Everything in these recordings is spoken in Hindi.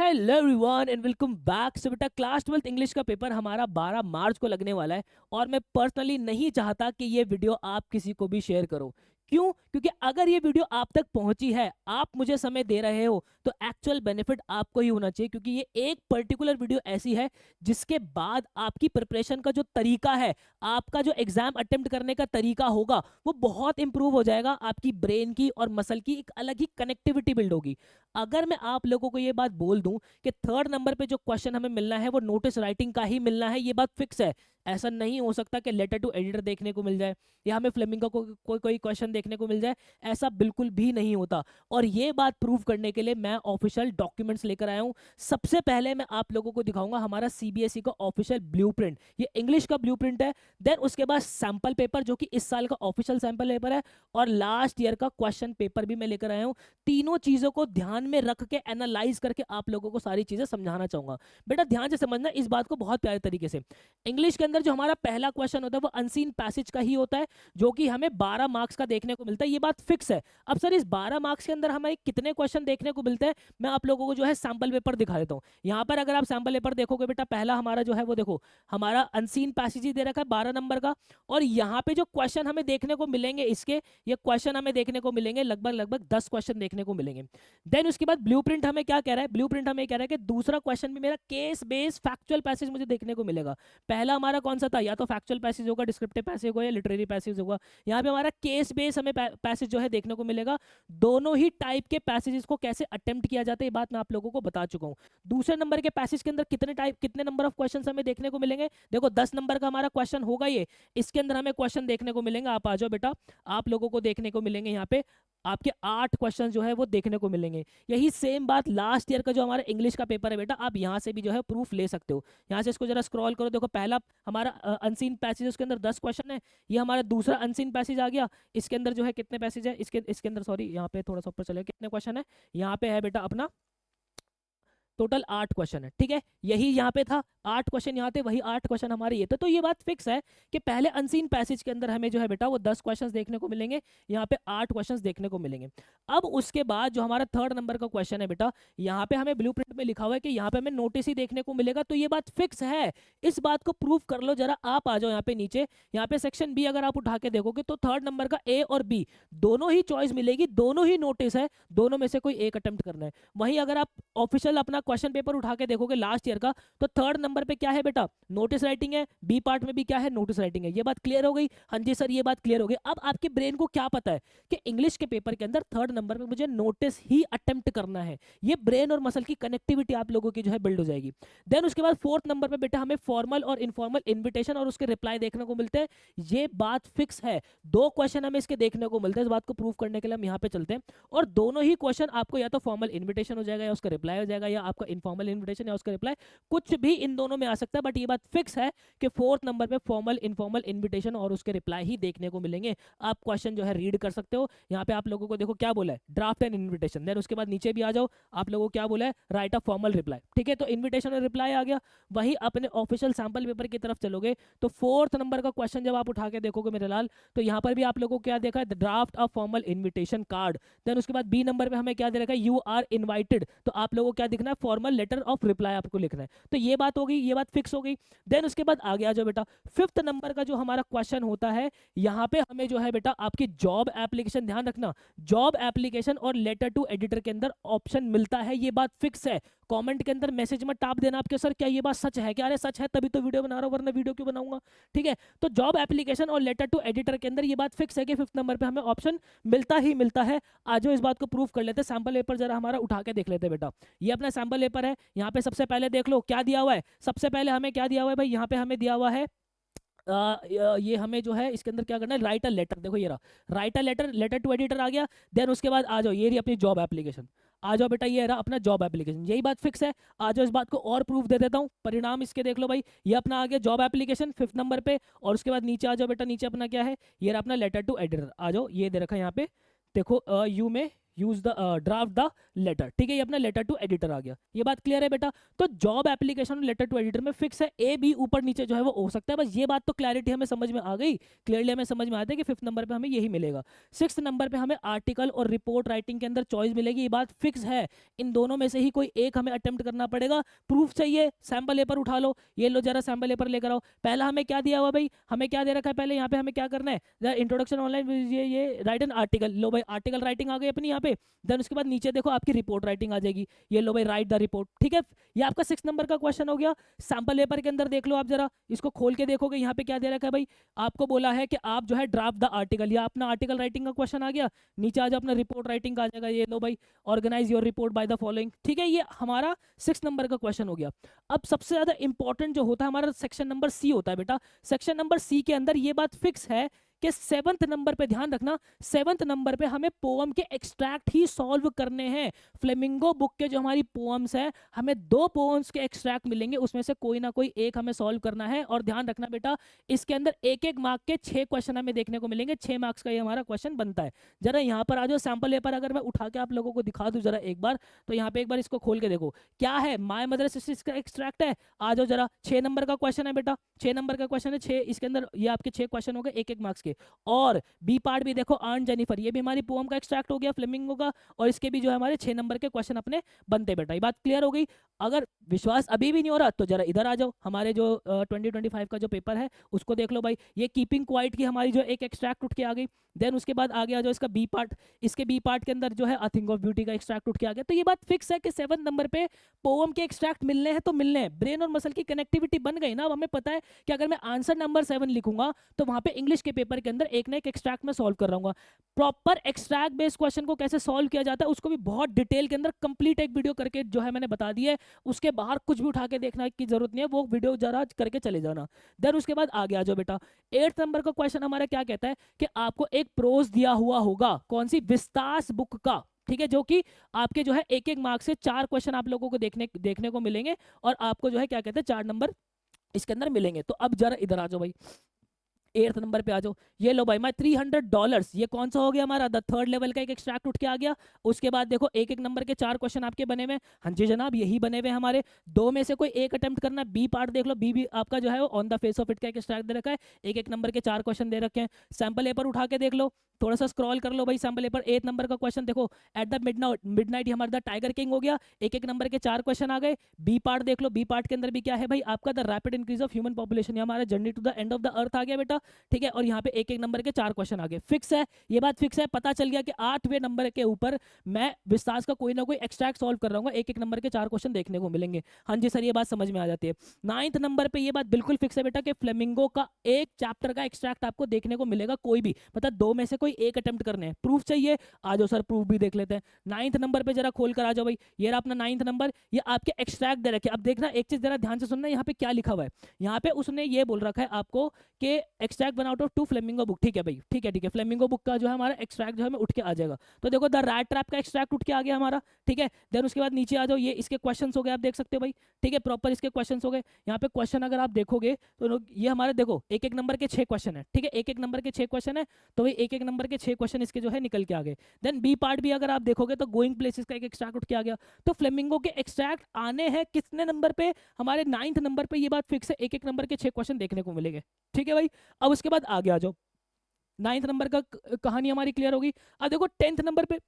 Hello everyone and welcome back. So बेटा क्लास 12th इंग्लिश का पेपर हमारा 12 मार्च को लगने वाला है और मैं पर्सनली नहीं चाहता कि ये वीडियो आप किसी को भी शेयर करो। क्यों? क्योंकि अगर ये वीडियो आप तक पहुंची है, आप मुझे समय दे रहे हो, तो एक्चुअल बेनिफिट आपको ही होना चाहिए, क्योंकि ये एक पर्टिकुलर वीडियो ऐसी है जिसके बाद आपकी प्रिपरेशन का जो तरीका है, आपका जो एग्जाम अटेम्प्ट करने का तरीका होगा, वो बहुत इंप्रूव हो जाएगा। आपकी ब्रेन की और मसल की एक अलग ही कनेक्टिविटी बिल्ड होगी। अगर मैं आप लोगों को ये बात बोल दूं कि थर्ड नंबर पे जो क्वेश्चन हमें मिलना है वो नोटिस राइटिंग का ही मिलना है, ये बात फिक्स है। ऐसा नहीं हो सकता कि लेटर टू एडिटर देखने को मिल जाए या हमें फ्लेमिंगो को कोई क्वेश्चन देखने को मिल जाए। ऐसा बिल्कुल भी नहीं होता। और ये बात प्रूव करने के लिए मैं ऑफिशियल डॉक्यूमेंट्स लेकर आया हूं। सबसे पहले मैं आप लोगों को दिखाऊंगा हमारा सीबीएसई का ऑफिशियल ब्लूप्रिंट। ये इंग्लिश का ब्लूप्रिंट है। देन उसके बाद सैंपल पेपर, जो कि इस साल का ऑफिशियल सैंपल पेपर है, और लास्ट ईयर का क्वेश्चन पेपर भी मैं लेकर आया हूं। तीनों चीजों को ध्यान में रख के एनालाइज करके आप लोगों को सारी चीजें समझाना चाहूंगा। बेटा ध्यान से समझना इस बात को बहुत प्यारे तरीके से। इंग्लिश के अंदर जो हमारा पहला क्वेश्चन होता है वो अनसीन पैसेज का ही होता है, जो कि हमें 12 मार्क्स का देखने को मिलता है। ये बात फिक्स है। अब सर इस 12 मार्क्स के अंदर हमें कितने क्वेश्चन देखने को मिलते हैं, मैं आप लोगों को जो है सैंपल पेपर दिखा देता हूँ। यहाँ पर अगर आप सैंपल पेपर देखोगे बेटा, पहला हमारा जो है वो देखो, हमारा अनसीन पैसेज ही दे रखा है 12 नंबर का। और यहाँ पे जो क्वेश्चन हमें देखने को मिलेंगे इसके, ये क्वेश्चन हमें देखने को मिलेंगे लगभग लगभग 10 क्वेश्चन देखने को मिलेंगे। देन उसके बाद ब्लूप्रिंट हमें क्या कह रहा है? ब्लूप्रिंट हमें कह रहा है कि दूसरा क्वेश्चन भी मेरा केस बेस्ड फैक्चुअल पैसेज मुझे देखने को मिलेगा। पहला हमारा कौन सा था? या तो फैक्चुअल पैसेज होगा, डिस्क्रिप्टिव पैसेज होगा, या लिटरेरी पैसेज होगा। यहाँ पे हमारा केस बेस्ड हमें पैसेज जो है देखने को मिलेगा। दोनों ही टाइप के पैसेजेस को कैसे अटेम्प्ट किया जाता है, ये बात मैं आप लोगों को बता चुका हूँ। दूसरे नंबर के पैसेज के अंदर कितने नंबर ऑफ क्वेश्चन हमें देखने को मिलेंगे? देखो 10 नंबर का हमारा क्वेश्चन होगा ये। इसके अंदर हमें क्वेश्चन देखने को मिलेंगे, आप आ जाओ बेटा, आप लोगों को देखने को मिलेंगे यहाँ पे आपके 8 क्वेश्चन जो है वो देखने को मिलेंगे। यही सेम बात लास्ट ईयर का जो हमारा इंग्लिश का पेपर है बेटा, आप यहाँ से भी जो है प्रूफ ले सकते हो। यहाँ से इसको जरा स्क्रॉल करो, देखो पहला हमारा अनसीन पैसेज, उसके अंदर 10 क्वेश्चन है। ये हमारा दूसरा अनसीन पैसेज आ गया। इसके अंदर जो है कितने पैसेज है, इसके अंदर सॉरी यहाँ पे थोड़ा सा ऊपर चले, कितने क्वेश्चन है यहाँ पे है बेटा अपना टोटल 8 क्वेश्चन है। ठीक है, यही यहाँ पे था 8 क्वेश्चन, यहाँ थे वही 8 क्वेश्चन हमारे ये थे। तो ये बात फिक्स है कि पहले अनसीन पैसेज के अंदर हमें जो है बेटा वो 10 क्वेश्चंस देखने को मिलेंगे, यहाँ पे 8 क्वेश्चंस देखने को मिलेंगे। अब उसके बाद जो हमारा थर्ड नंबर का क्वेश्चन है बेटा, यहाँ पे हमें ब्लूप्रिंट में लिखा हुआ है कि यहाँ पे हमें नोटिस ही देखने को मिलेगा। तो ये बात फिक्स है। इस बात को प्रूव कर लो जरा। आप आ जाओ यहाँ पे नीचे, यहाँ पे सेक्शन बी अगर आप उठा के देखोगे तो थर्ड नंबर का ए और बी दोनों ही चॉइस मिलेगी, दोनों ही नोटिस है, दोनों में से कोई एक अटेम्प्ट करना है। वहीं अगर आप ऑफिशियल अपना क्वेश्चन पेपर उठा के देखोगे लास्ट ईयर का, तो थर्ड नंबर पे क्या है बेटा? नोटिस राइटिंग है। बी पार्ट में भी क्या है? नोटिस राइटिंग है। ये बात क्लियर हो गई? हाँ जी सर, ये बात क्लियर हो गई। अब आपके ब्रेन को क्या पता है कि इंग्लिश के पेपर के अंदर थर्ड नंबर पे मुझे नोटिस ही अटेम्प्ट करना है। ये ब्रेन और मसल की कनेक्टिविटी आप लोगों की जो है बिल्ड हो जाएगी। देन उसके बाद फोर्थ नंबर पे बेटा हमें फॉर्मल और इनफॉर्मल इन्विटेशन और उसके रिप्लाई देखने को मिलते हैं। ये बात फिक्स है। 2 क्वेश्चन हमें इसके देखने को मिलते हैं। इस बात को प्रूव करने के लिए हम यहाँ पे चलते हैं, और दोनों ही क्वेश्चन आपको या तो फॉर्मल इन्विटेशन हो जाएगा या उसका रिप्लाई हो जाएगा, या आपका इनफॉर्मल इन्विटेशन या उसका रिप्लाई, कुछ भी इन दोनों में आ सकता है। बट ये बात फिक्स है कि फोर्थ नंबर पे फॉर्मल इनफॉर्मल इन्विटेशन और उसके रिप्लाई ही देखने को मिलेंगे। आप क्वेश्चन जो है रीड कर सकते हो। यहाँ पे आप लोगों को देखो क्या बोला है, ड्राफ्ट एंड इन्विटेशन। देन उसके बाद नीचे भी आ जाओ, आप लोगों को क्या बोला है, राइट अ फॉर्मल रिप्लाई। ठीक है, तो इन्विटेशन और रिप्लाई आ गया। वही अपने ऑफिशियल सैंपल पेपर की तरफ चलोगे तो फोर्थ नंबर का क्वेश्चन जब आप उठा के देखोगे मेरे लाल, तो यहाँ पर भी आप लोगों को क्या देखा है, draft a formal invitation card. Then उसके बाद बी नंबर पे हमें क्या दे रखा है, यू आर इनवाइटेड। तो आप लोगों को क्या दिखना है, फॉर्मल लेटर ऑफ रिप्लाई आपको लिखना है। तो ये बात हो गई, ये बात फिक्स हो गई। देन उसके बाद आ गया जो बेटा फिफ्थ नंबर का जो हमारा क्वेश्चन होता है, यहाँ पे हमें जो है बेटा आपकी जॉब एप्लीकेशन, ध्यान रखना, जॉब एप्लीकेशन और लेटर टू एडिटर के अंदर ऑप्शन मिलता है। ये बात फिक्स है। कमेंट के अंदर मैसेज में टाप देना आपके सर क्या ये बात सच है क्या? अरे सच है तभी तो वीडियो बना रहा हूं, वरना वीडियो क्यों बनाऊंगा? ठीक है, तो जॉब एप्लीकेशन और लेटर टू एडिटर के अंदर ये बात फिक्स है कि फिफ्थ नंबर पे हमें ऑप्शन मिलता ही मिलता है। आज इस बात को प्रूव कर लेते हैं। सैंपल पेपर जरा हमारा उठा के देख लेते हैं बेटा। ये अपना सैंपल पेपर है। यहाँ पे सबसे पहले देख लो क्या दिया हुआ है। सबसे पहले हमें क्या दिया हुआ है भाई, यहाँ पे हमें दिया हुआ है ये हमें जो है इसके अंदर क्या करना है, राइट अ लेटर। देखो ये रहा, write a letter, letter to editor आ गया। देन उसके बाद आ जाओ, ये रही अपनी जॉब एप्लीकेशन। आ जाओ बेटा, ये रहा अपना जॉब एप्लीकेशन। यही बात फिक्स है। आ जाओ, इस बात को और प्रूफ दे देता हूँ। परिणाम इसके देख लो भाई, ये अपना आ गया जॉब एप्लीकेशन फिफ्थ नंबर पे। और उसके बाद नीचे आ जाओ बेटा, नीचे अपना क्या है, ये रहा अपना लेटर टू एडिटर। आ जाओ, ये दे रखा है यहाँ पे देखो, you may use the draft the letter, ठीक है, ये अपना लेटर टू एडिटर आ गया। ये बात क्लियर है बेटा? तो job application letter to editor में फिक्स है, ए बी ऊपर नीचे जो है वो हो सकता है, बस ये बात तो क्लैरिटी हमें समझ में आ गई, क्लियरली हमें समझ में आता है कि 5th नंबर पे हमें यही मिलेगा। 6th नंबर पे हमें आर्टिकल और रिपोर्ट राइटिंग के अंदर चॉइस मिलेगी, ये बात फिक्स है, इन दोनों में से ही कोई एक हमें अटेम्प्ट करना पड़ेगा। प्रूफ चाहिए, सैम्पल पेपर उठा लो, ये लो जरा सैम्पल पेपर लेकर आओ। पहला हमें क्या दिया हुआ भाई, हमें क्या दे रखा है पहले, यहाँ पे हमें क्या करना है, इंट्रोडक्शन ऑनलाइन, ये राइट एन आर्टिकल, लो भाई आर्टिकल राइटिंग आ गई अपनी यहाँ पे। देन उसके बाद नीचे देखो आपकी रिपोर्ट राइटिंग आ जाएगी, ये लो भाई राइट द रिपोर्ट, ठीक है। ये आपका 6 नंबर का क्वेश्चन हो गया। सैम्पल पेपर के अंदर देख लो आप जरा, इसको खोल के देखोगे यहाँ पे क्या दे रखा है भाई, आपको बोला है कि आप जो है ड्राफ्ट द आर्टिकल, या अपना आर्टिकल राइटिंग का क्वेश्चन आ गया, नीचे आ जाओ अपना रिपोर्ट राइटिंग का आ जाएगा, ये लो भाई organise your report by the following, ठीक है। ये हमारा 6 नंबर का क्वेश्चन हो गया। अब सबसे ज्यादा इंपॉर्टेंट जो होता है हमारा सेक्शन नंबर सी होता है बेटा। सेक्शन नंबर सी के अंदर ये बात फिक्स है कि 7th नंबर पे ध्यान रखना, 7th नंबर पे हमें पोअम के एक्सट्रैक्ट ही सॉल्व करने हैं। फ्लेमिंगो बुक के जो हमारी पोअम्स है, हमें 2 पोअम्स के एक्सट्रैक्ट मिलेंगे, उसमें से कोई ना कोई एक हमें सॉल्व करना है। और ध्यान रखना बेटा, इसके अंदर एक एक मार्क के 6 क्वेश्चन हमें देखने को मिलेंगे, 6 मार्क्स का ये हमारा क्वेश्चन बनता है। जरा यहाँ पर आ जाओ, सैम्पल पेपर अगर मैं उठा के आप लोगों को दिखा दूं जरा एक बार, तो यहाँ पे एक बार इसको खोल के देखो क्या है, माय मदर सिस्टर का एक्सट्रैक्ट है। आ जाओ जरा, 6 नंबर का क्वेश्चन है बेटा, 6 नंबर का क्वेश्चन है, 6 इसके अंदर ये आपके 6 क्वेश्चन हो गए एक एक मार्क्स के। और बी पार्ट भी देखो, अर्न जेनिफर, ये भी हमारी पोएम का एक्सट्रैक्ट हो गया फ्लेमिंगो का, और इसके भी जो है हमारे 6 नंबर के क्वेश्चन अपने बनते बेटा। ये बात क्लियर हो गई? अगर विश्वास अभी भी नहीं हो रहा तो जरा इधर आ जाओ, हमारे जो 2025 का जो पेपर है उसको देख लो भाई। ये कीपिंग क्वाइट की हमारी जो एक एक्सट्रैक्ट उठ के आ गई। देन उसके बाद आगे आ जाओ इसका बी पार्ट, इसके बी पार्ट के अंदर जो है अ थिंग ऑफ ब्यूटी का एक्सट्रैक्ट उठ के आ गया। तो ये बात फिक्स है कि 7 नंबर पे पोएम के एक्सट्रैक्ट मिलने हैं तो मिलने हैं। ब्रेन और मसल की कनेक्टिविटी बन गई ना। अब हमें पता है कि अगर मैं आंसर नंबर 7 लिखूंगा तो वहां पे इंग्लिश के पेपर के अंदर एक ना एक एक्सट्रैक्ट में सॉल्व कर रहा हूँ। प्रॉपर एक्सट्रैक्ट बेस्ड क्वेश्चन को कैसे सॉल्व किया जाता है उसको भी बहुत डिटेल के अंदर कंप्लीट एक वीडियो करके जो है मैंने बता दी है। उसके बाहर कुछ भी उठा के देखना की जरूरत नहीं है, वो वीडियो जरा करके चले जाना। देन उसके बाद आगे आ जाओ बेटा। 8th नंबर का क्वेश्चन हमारा क्या कहता है कि आपको एक प्रोज दिया हुआ होगा, कौन सी, विस्तास बुक का, ठीक है, जो कि आपके जो है एक एक मार्क से 4 क्वेश्चन आप लोगों को देखने को मिलेंगे, और आपको जो है क्या कहते हैं 4 नंबर इसके अंदर मिलेंगे। तो अब जरा इधर आ जाओ भाई, 8th नंबर पे आ जाओ। ये लो भाई, मैं $300, ये कौन सा हो गया हमारा, द 3rd लेवल का एक एक्सट्रैक्ट उठ के आ गया। उसके बाद देखो एक एक नंबर के 4 क्वेश्चन आपके बने हुए। हाँ जी जनाब, यही बने हुए हमारे। 2 में से कोई एक अटेम्प्ट करना। बी पार्ट देख लो, बी भी आपका जो है on the face of it का एक एक्सट्रैक्ट दे रखा है, एक एक नंबर के 4 क्वेश्चन दे रखे हैं। सैम्पल पेपर उठा के देख लो, थोड़ा सा स्क्रॉल कर लो भाई। सैम्पल पेपर 8 नंबर का क्वेश्चन देखो, एट द मिडनाइट हमारा द टाइगर किंग हो गया, एक एक नंबर के 4 क्वेश्चन आ गए। बी पार्ट देख लो, बी पार्ट के अंदर भी क्या है भाई आपका, the rapid increase of human population, हमारा journey to the end of the earth आ गया बेटा, ठीक है। और यहाँ पे एक एक नंबर के 4 क्वेश्चन आ गए। फिक्स है, ये बात फिक्स है। पता चल गया कि 8वें नंबर के ऊपर मैं विस्तार का कोई ना कोई एक्सट्रैक्ट सॉल्व कर रहा हूँ, एक एक नंबर के 4 क्वेश्चन देखने को मिलेंगे। हाँ जी सर, ये बात समझ में आ जाती है। 9th नंबर पे ये बात बिल्कुल फिक्स है बेटा कि फ्लेमिंगो का एक चैप्टर का एक्सट्रैक्ट आपको देखने को मिलेगा, कोई भी, मतलब 2 में से कोई एक अटेम्प्ट करने हैं। प्रूफ चाहिए, आ जाओ सर प्रूफ भी देख लेते हैं। 9th नंबर पे जरा खोल कर आ जाओ भाई, ये रहा अपना 9th नंबर, ये आपके एक्सट्रैक्ट दे रखे। अब देखना एक चीज जरा ध्यान से सुनना, यहाँ पे क्या लिखा हुआ है। यहाँ पे उसने ये बोल रखा है आपको कि एक्सट्रैक्ट बन आउट ऑफ 2 फ्लेमिंगो बुक, ठीक है भाई, ठीक है। फ्लेमिंगो बुक का जो है हमारा एक्सट्रैक्ट जो है उठ के आ जाएगा। तो देखो द रैट ट्रैप का एक्सट्रैक्ट उठ के आ गया हमारा, ठीक है। देन उसके बाद नीचे आ जाओ, ये इसके क्वेश्चन हो गए, आप देख सकते हो भाई, ठीक है, प्रॉपर इसके क्वेश्चन हो गए। यहाँ पे क्वेश्चन अगर आप देखोगे तो ये हमारे देखो एक एक नंबर के 6 क्वेश्चन है, ठीक है, एक एक नंबर के 6 क्वेश्चन है। तो भाई एक एक नंबर के 6 क्वेश्चन इसके जो है निकल के आ गए। देन बी पार्ट भी अगर आप देखोगे तो गोइंग प्लेसेस का एक एक्सट्रैक्ट उठ के आ गया। तो फ्लेमिंगो के एक्सट्रैक्ट आने हैं कितने नंबर पे, हमारे 9th नंबर पे। ये बात फिक्स है, एक एक नंबर के 6 क्वेश्चन देखने को मिलेंगे, ठीक है भाई। अब उसके बाद आगे आ जाओ, 9th नंबर का कहानी हमारी क्लियर होगी। अब देखो 10th नंबर पे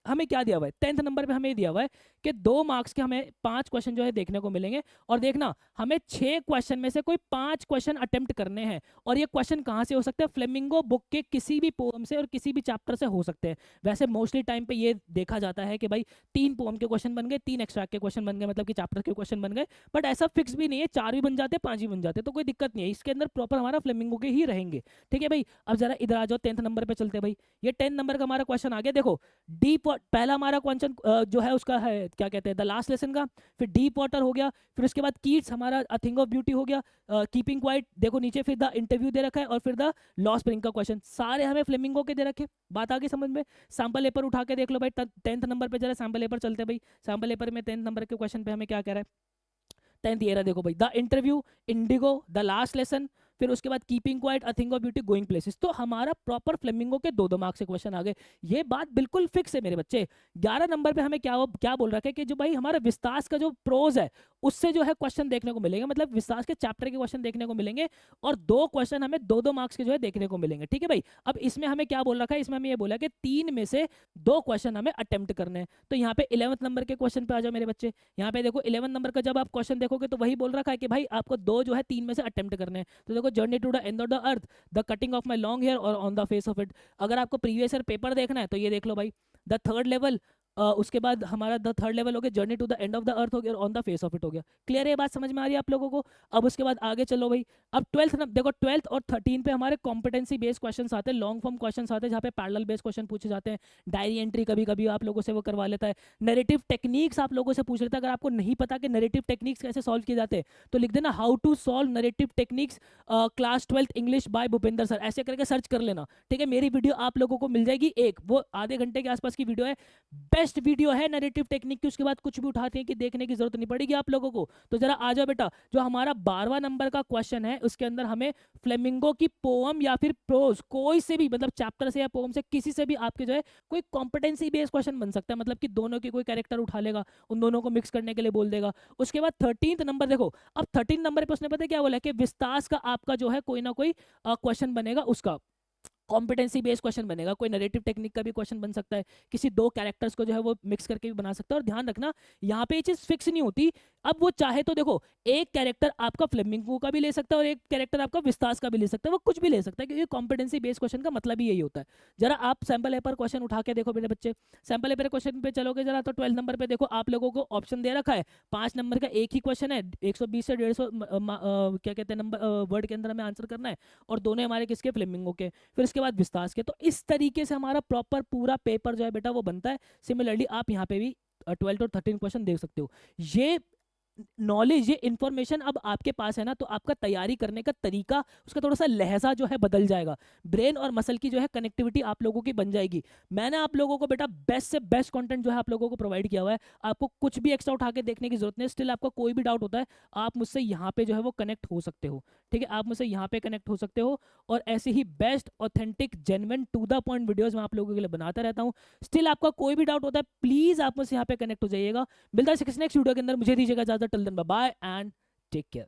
हमें क्या दिया हुआ है, 10th नंबर पे हमें दिया हुआ है कि 2 मार्क्स के हमें 5 क्वेश्चन जो है देखने को मिलेंगे। और देखना हमें 6 क्वेश्चन में से कोई 5 क्वेश्चन अटेम्प्ट करने हैं। और ये क्वेश्चन कहाँ से हो सकते हैं, फ्लेमिंगो बुक के किसी भी पोएम से और किसी भी चैप्टर से हो सकते हैं। वैसे मोस्टली टाइम पे ये देखा जाता है कि भाई 3 पोएम के क्वेश्चन बन गए, 3 एक्सट्रैक्ट के क्वेश्चन बन गए, मतलब कि चैप्टर के क्वेश्चन बन गए। बट ऐसा फिक्स भी नहीं है, 4 भी बन जाते, 5 भी बन जाते, तो कोई दिक्कत नहीं है। इसके अंदर प्रॉपर हमारा फ्लेमिंगो के ही रहेंगे, ठीक है भाई। अब जरा इधर आ जाओ, 10th नंबर पे चलते भाई। ये 10th नंबर का हमारा क्वेश्चन आ गया। देखो डीप, पहला हमारा क्वेश्चन जो है उसका है क्या कहते हैं, द लास्ट लेसन का। फिर डीप वाटर हो गया, फिर उसके बाद कीट्स हमारा अ थिंग ऑफ ब्यूटी हो गया, कीपिंग क्वाइट देखो नीचे, फिर द इंटरव्यू दे रखा है, और फिर द लॉस्ट स्प्रिंग का क्वेश्चन। सारे हमें फ्लेमिंगो के दे रखे। बात आगे समझ में। सैंपल पेपर उठा के देख लो भाई, 10th नंबर पे जरा सैंपल पेपर चलते भाई। सैंपल पेपर में 10th नंबर के क्वेश्चन पे हमें क्या कह रहा है, 10th ये रहा देखो भाई, the interview, Indigo, the last lesson, फिर उसके बाद keeping quiet, a thing of beauty, going places. तो हमारा प्रॉपर फ्लेमिंगो के 2-2 मार्क्स के क्वेश्चन आ गए। ये बात बिल्कुल फिक्स है मेरे बच्चे। 11 नंबर पे हमें क्या बोल रखा है कि जो भाई हमारा विस्तास का जो प्रोज है उससे जो है क्वेश्चन देखने को मिलेंगे, मतलब विस्तास के चैप्टर के क्वेश्चन देखने को मिलेंगे, और 2 क्वेश्चन हमें 2-2 मार्क्स के जो है देखने को मिलेंगे। ठीक है भाई। अब इसमें हमें क्या बोल रखा है, इसमें हमें ये बोला कि 3 में से 2 क्वेश्चन हमें अटेम्प्ट करने हैं। तो यहाँ पे 11th नंबर के क्वेश्चन पे आ जाओ मेरे बच्चे। यहाँ पे देखो 11 नंबर का जब आप क्वेश्चन देखोगे तो वही बोल रखा है कि भाई आपको 2 जो है 3 में से अटेम्प्ट करने हैं। तो देखो, journey to the end of the earth, the cutting of my long hair और on the face of it. अगर आपको प्रीवियस ईयर पेपर देखना है तो ये देख लो भाई, द थर्ड लेवल, उसके बाद हमारा द थर्ड लेवल हो गया, journey to the end of the earth हो गया, और on the face of it हो गया। क्लियर है, ये बात समझ में आ रही है आप लोगों को? अब उसके बाद आगे चलो भाई। अब 12th देखो, 12th और 13 पे हमारे कॉम्पिटेंसी बेस्ड क्वेश्चन आते हैं, लॉन्ग फॉर्म क्वेश्चन आते हैं, जहाँ पे पैरेलल बेस्ड क्वेश्चन पूछे जाते हैं। डायरी एंट्री कभी कभी आप लोगों से वो करवा लेता है। नैरेटिव टेक्निक्स आप लोगों से पूछ लेता है। अगर आपको नहीं पता कि नैरेटिव टेक्निक्स कैसे सॉल्व किए जाते हैं तो लिख देना how to solve narrative techniques class 12th English by Bhupendra sir, ऐसे करके सर्च कर लेना। ठीक है, मेरी वीडियो आप लोगों को मिल जाएगी, एक वो आधे घंटे के आसपास की वीडियो है, बेस्ट वीडियो है नैरेटिव टेक्निक की। उसके बाद कुछ भी उठाते हैं कि देखने की जरूरत नहीं पड़ेगी आप लोगों को। तो जरा आ जाओ बेटा, जो हमारा 12वां नंबर का क्वेश्चन है उसके अंदर हमें फ्लेमिंगो की पोएम या फिर प्रोज, कोई से भी, मतलब चैप्टर से या पोएम से, किसी से भी आपके जो है कोई कॉम्पिटेंसी बेस्ड क्वेश्चन बन सकता है, मतलब कि दोनों की कोई कैरेक्टर उठा लेगा, उन दोनों को मिक्स करने के लिए बोल देगा। उसके बाद 13th नंबर देखो, अब 13 नंबर पे उसने पता है क्या बोला कि विस्तास का आपका जो है कोई ना कोई क्वेश्चन बनेगा, उसका कॉम्पिटेंसी बेस्ड क्वेश्चन बनेगा। कोई नैरेटिव टेक्निक का भी क्वेश्चन बन सकता है, किसी 2 कैरेक्टर्स को जो है वो मिक्स करके भी बना सकता है। और ध्यान रखना, यहाँ पे ये चीज फिक्स नहीं होती। अब वो चाहे तो देखो, एक कैरेक्टर आपका फ्लेमिंगो का भी ले सकता है और एक कैरेक्टर आपका विस्तास का भी ले सकता है, वो कुछ भी ले सकता है, क्योंकि कॉम्पिटेंसी बेस्ड क्वेश्चन का मतलब ही यही होता है। जरा आप सैंपल पेपर क्वेश्चन उठा के देखो मेरे बच्चे, सैंपल पेपर क्वेश्चन पे चलोगे जरा, तो 12 नंबर पे देखो आप लोगों को ऑप्शन दे रखा है, 5 नंबर का एक ही क्वेश्चन है, 120 से 150 क्या कहते हैं नंबर वर्ड के अंदर हमें आंसर करना है, और दोनों हमारे किसके, फ्लेमिंगो के, फिर उसके बाद विस्तास के। तो इस तरीके से हमारा प्रॉपर पूरा पेपर जो है बेटा वो बनता है। सिमिलरली आप यहाँ पे भी 12 और 13 क्वेश्चन देख सकते हो। ये नॉलेज, ये इंफॉर्मेशन अब आपके पास है ना, तो आपका तैयारी करने का तरीका, उसका थोड़ा सा लहजा जो है बदल जाएगा। ब्रेन और मसल की जो है कनेक्टिविटी आप लोगों की बन जाएगी। मैंने आप लोगों को बेटा बेस्ट से बेस्ट कंटेंट जो है आप लोगों को प्रोवाइड किया हुआ है। आपको कुछ भी एक्स्ट्रा उठा के देखने की जरूरत नहीं। स्टिल आपका कोई भी डाउट होता है, आप मुझसे यहाँ पे जो है वो कनेक्ट हो सकते हो। ठीक है, आप मुझसे यहाँ पे कनेक्ट हो सकते हो, और ऐसे ही best authentic genuine to the point videos मैं आप लोगों के लिए बनाता रहता हूँ। स्टिल आपका कोई भी डाउट होता है, प्लीज आप मुझसे यहाँ पे कनेक्ट हो जाइएगा। मिलता है नेक्स्ट वीडियो के अंदर, मुझे दीजिएगा इजाजत। Till then bye bye and take care.